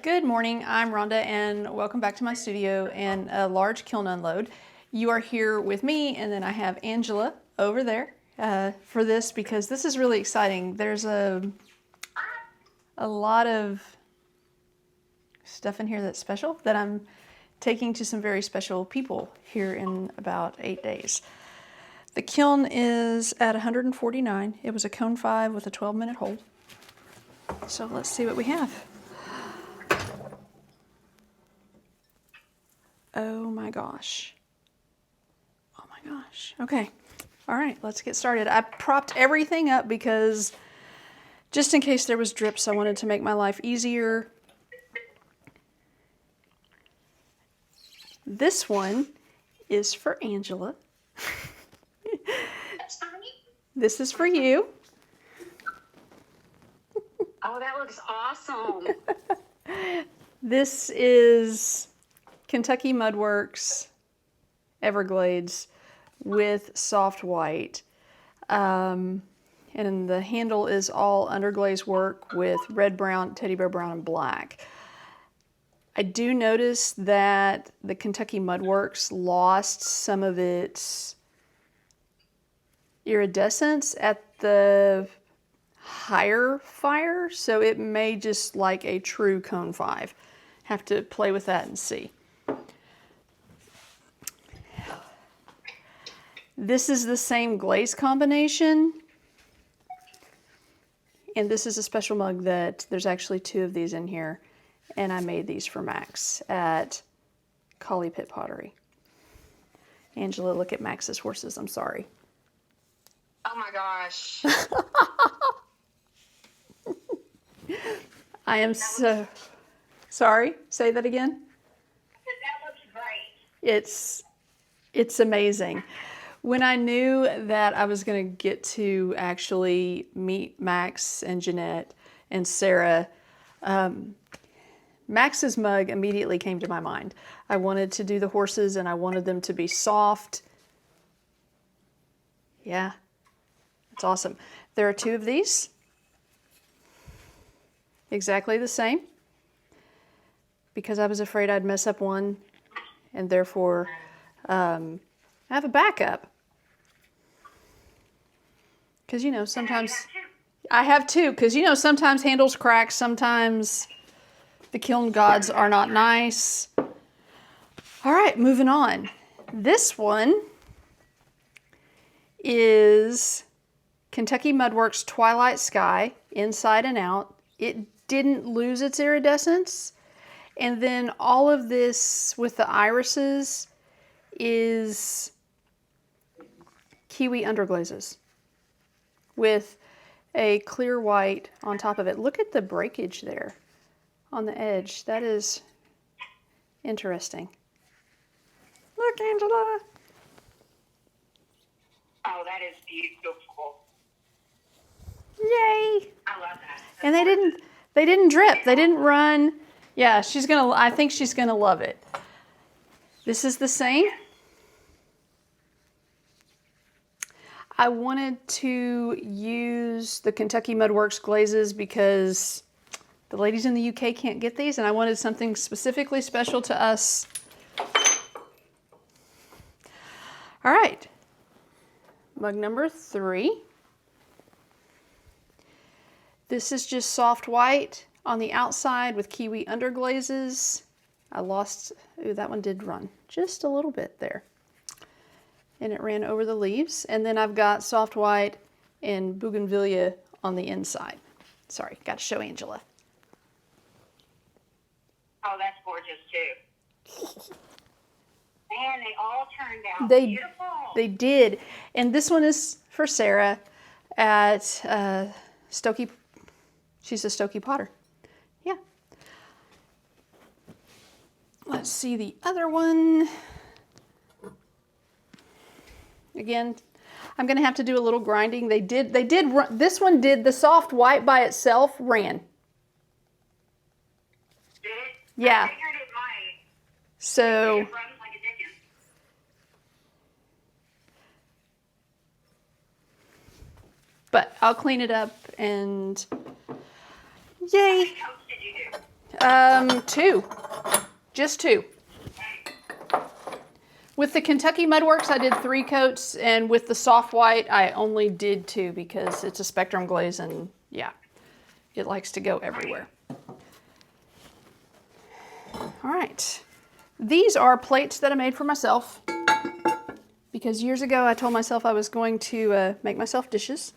Good morning, I'm Ronda and welcome back to my studio and a large kiln unload. You are here with me and then I have Angela over there for this because this is really exciting. There's a lot of stuff in here that's special that I'm taking to some very special people here in about 8 days. The kiln is at 149. It was a cone 5 with a 12-minute hold. So let's see what we have. Oh my gosh. Oh my gosh. Okay. All right, let's get started. I propped everything up because just in case there was drips, I wanted to make my life easier. This one is for Angela. This is for you. Oh, that looks awesome. This is Kentucky Mudworks Everglades with soft white. And the handle is all underglaze work with red, brown, teddy bear brown, and black. I do notice that the Kentucky Mudworks lost some of its iridescence at the higher fire, so it may just like a true cone 5. Have to play with that and see. This is the same glaze combination, and this is a special mug that there's actually 2 of these in here, and I made these for Max at Collie Pit Pottery. Angela, look at Max's horses. I'm sorry. Oh my gosh. I am so sorry. Say that again. That looks great. It's amazing. When I knew that I was going to get to actually meet Max and Jeanette and Sarah, Max's mug immediately came to my mind. I wanted to do the horses and I wanted them to be soft. Yeah, it's awesome. There are 2 of these. Exactly the same. Because I was afraid I'd mess up one and therefore I have a backup. Because, you know, sometimes I have 2. Because, you know, sometimes handles crack. Sometimes the kiln gods are not nice. All right, moving on. This one is Kentucky Mudworks Twilight Sky, inside and out. It didn't lose its iridescence. And then all of this with the irises is kiwi underglazes with a clear white on top of it. Look at the breakage there on the edge. That is interesting. Look, Angela. Oh, that is beautiful. Yay. I love that. And they didn't drip. They didn't run. Yeah, I think she's gonna love it. This is the same. I wanted to use the Kentucky Mudworks glazes because the ladies in the UK can't get these, and I wanted something specifically special to us. All right, mug number 3. This is just soft white on the outside with kiwi underglazes. I lost, ooh, that one did run just a little bit there. And it ran over the leaves. And then I've got soft white and bougainvillea on the inside. Sorry, got to show Angela. Oh, that's gorgeous too. Man, they all turned out beautiful. They did. And this one is for Sarah at Stokey. She's a Stokey Potter. Yeah. Let's see the other one. Again, I'm going to have to do a little grinding. They did run, this one did, the soft white by itself ran. Did it? Yeah. I figured it might. So, It runs like a Dickens. but I'll clean it up and yay. How many coats did you do? Two. Just two. With the Kentucky Mudworks, I did 3 coats, and with the soft white, I only did 2 because it's a spectrum glaze, and yeah, it likes to go everywhere. All right. These are plates that I made for myself because years ago I told myself I was going to make myself dishes,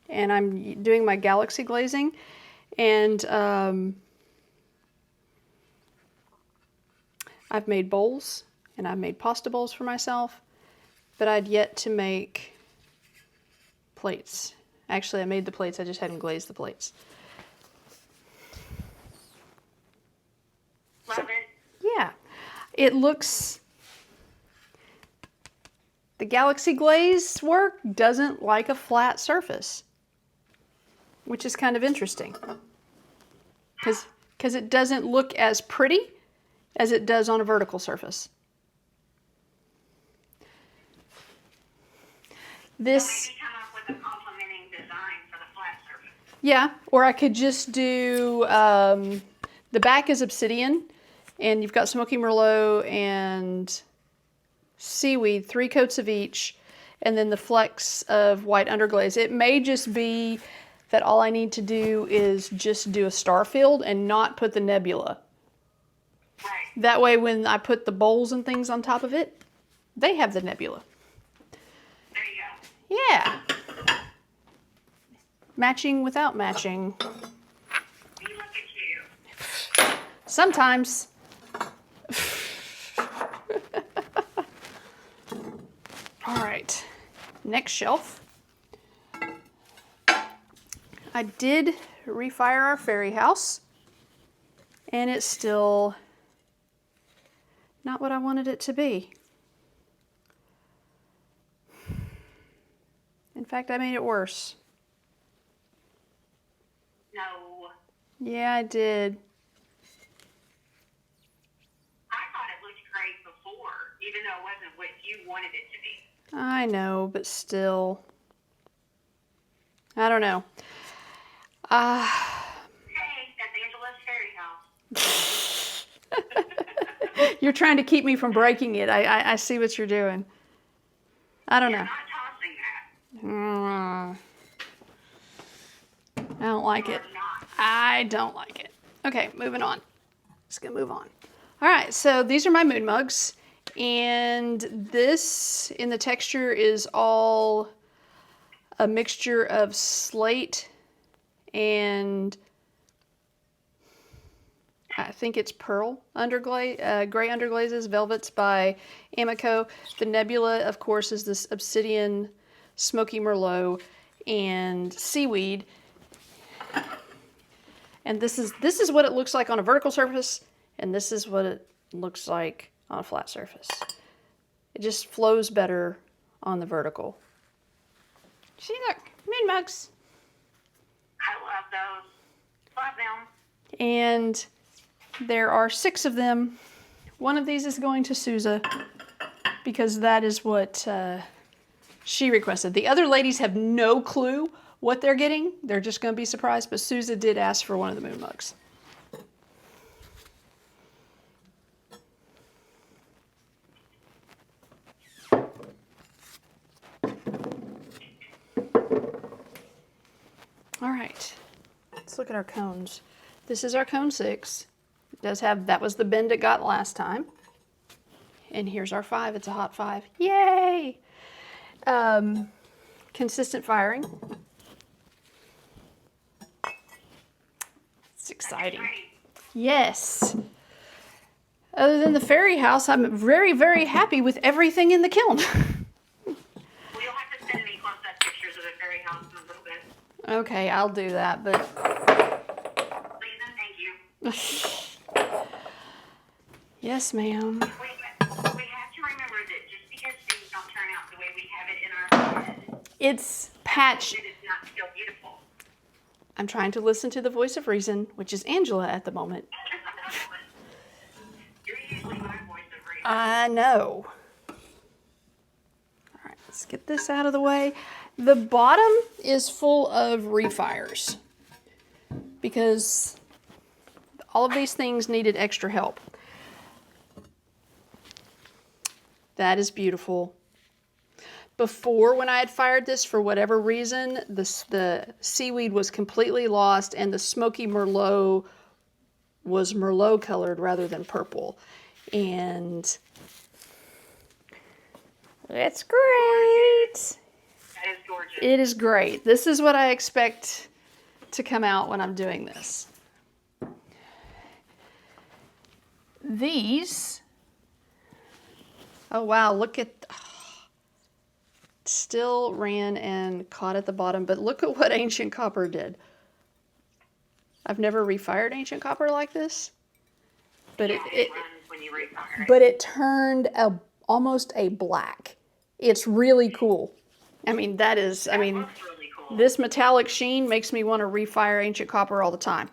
and I'm doing my galaxy glazing, and I've made bowls and I've made pasta bowls for myself, but I'd yet to make plates. Actually, I made the plates, I just hadn't glazed the plates. Love it. Yeah, it looks, the Galaxy Glaze work doesn't like a flat surface, which is kind of interesting because it doesn't look as pretty as it does on a vertical surface. This, Maybe come up with a complementing design for the flat surface. yeah, or I could just do, the back is obsidian, and you've got smoky merlot and seaweed, 3 coats of each, and then the flecks of white underglaze. It may just be that all I need to do is just do a star field and not put the nebula. Right. That way when I put the bowls and things on top of it, they have the nebula. There you go. Yeah. Matching without matching. You look at you. Sometimes. All right, next shelf. I did refire our fairy house, and it's still not what I wanted it to be. In fact, I made it worse. No. Yeah, I did. I thought it looked great before, even though it wasn't what you wanted it to be. I know, but still. I don't know. Hey, that's Angela's fairy house. You're trying to keep me from breaking it. I see what you're doing. I don't You're know. not tossing that. I don't like it. You're not. I don't like it. Okay, moving on. Just gonna move on. All right, so these are my moon mugs, and this in the texture is all a mixture of slate and I think it's pearl underglaze, gray underglazes, velvets by Amaco. The nebula, of course, is this obsidian, smoky merlot, and seaweed. And this is what it looks like on a vertical surface, and this is what it looks like on a flat surface. It just flows better on the vertical. See, look, moon mugs. I love those. Love them. And there are 6 of them. One of these is going to Suza because that is what she requested. The other ladies have no clue what they're getting. They're just going to be surprised, but Suza did ask for one of the moon mugs. All right, let's look at our cones. This is our cone 6. It does have, that was the bend it got last time. And here's our 5, it's a hot 5. Yay! Consistent firing. It's exciting. Great. Yes. Other than the fairy house, I'm very, very happy with everything in the kiln. Well, you'll have to send me close-up pictures of the fairy house in a little bit. Okay, I'll do that, but Please and thank you. yes, ma'am. We have to remember that just because things don't turn out the way we have it in our head, It's patch. it is not still beautiful. I'm trying to listen to the voice of reason, which is Angela at the moment. You're usually my voice of reason. I know. All right, let's get this out of the way. The bottom is full of refires because all of these things needed extra help. That is beautiful. Before, when I had fired this, for whatever reason, the seaweed was completely lost and the smoky Merlot was Merlot colored rather than purple. And it's great. That is gorgeous. It is great. This is what I expect to come out when I'm doing this. These, oh wow, look at, still ran and caught at the bottom, but look at what Ancient Copper did. I've never refired Ancient Copper like this, but Yeah, it runs when you refire it. but it turned almost a black. It's really cool. I mean, that is, I mean, Looks really cool. this metallic sheen makes me want to refire Ancient Copper all the time.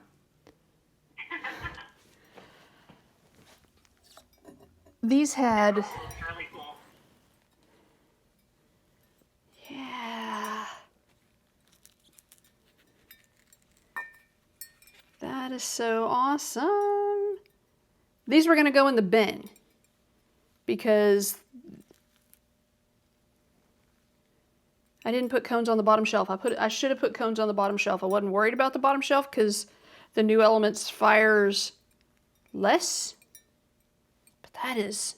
These had, Looks really cool. yeah. That is so awesome. These were going to go in the bin because I didn't put cones on the bottom shelf. I should have put cones on the bottom shelf. I wasn't worried about the bottom shelf because the New Elements fires less. But that is,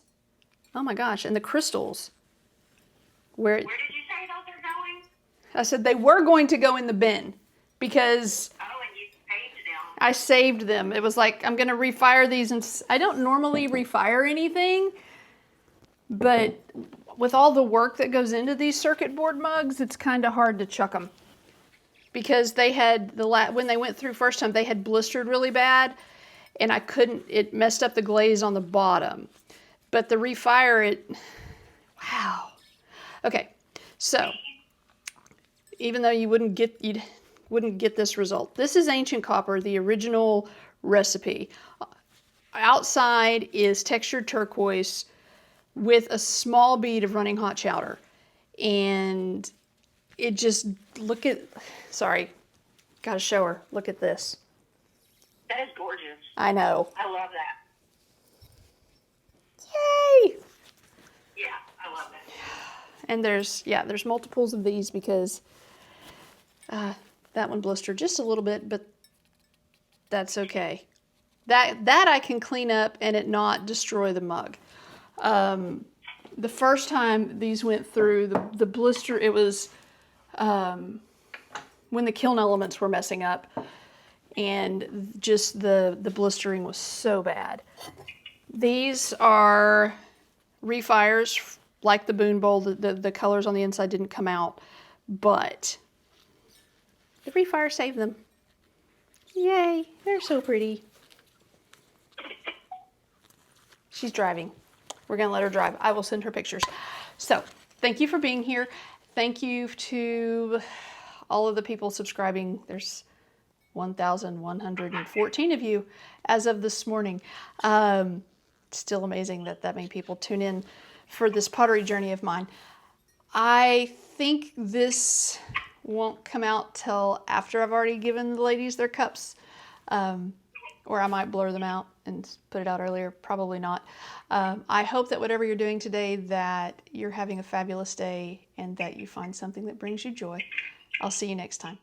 oh my gosh, and the crystals. Where did you say those are going? I said they were going to go in the bin because Oh, and you saved them. I saved them. It was like, I'm going to refire these. And I don't normally refire anything, but with all the work that goes into these circuit board mugs, it's kind of hard to chuck them. Because they had, when they went through first time, they had blistered really bad. And I couldn't, it messed up the glaze on the bottom. But the refire, it, wow. Okay, so, even though you wouldn't get this result. This is Ancient Copper, the original recipe. Outside is textured turquoise with a small bead of running hot chowder. And it just, look at, sorry, gotta show her. Look at this. That is gorgeous. I know. I love that. Yay! Yeah, I love that. And there's multiples of these because that one blistered just a little bit, but that's okay. That I can clean up and it not destroy the mug. The first time these went through, the blister, it was when the kiln elements were messing up, and just the blistering was so bad. These are refires, like the Boon Bowl. The colors on the inside didn't come out, but the refire saved them. Yay, they're so pretty. She's driving. We're gonna let her drive. I will send her pictures. So, thank you for being here. Thank you to all of the people subscribing. There's 1,114 of you as of this morning. Still amazing that many people tune in for this pottery journey of mine. I think this won't come out till after I've already given the ladies their cups. Or I might blur them out and put it out earlier. Probably not. I hope that whatever you're doing today, that you're having a fabulous day and that you find something that brings you joy. I'll see you next time.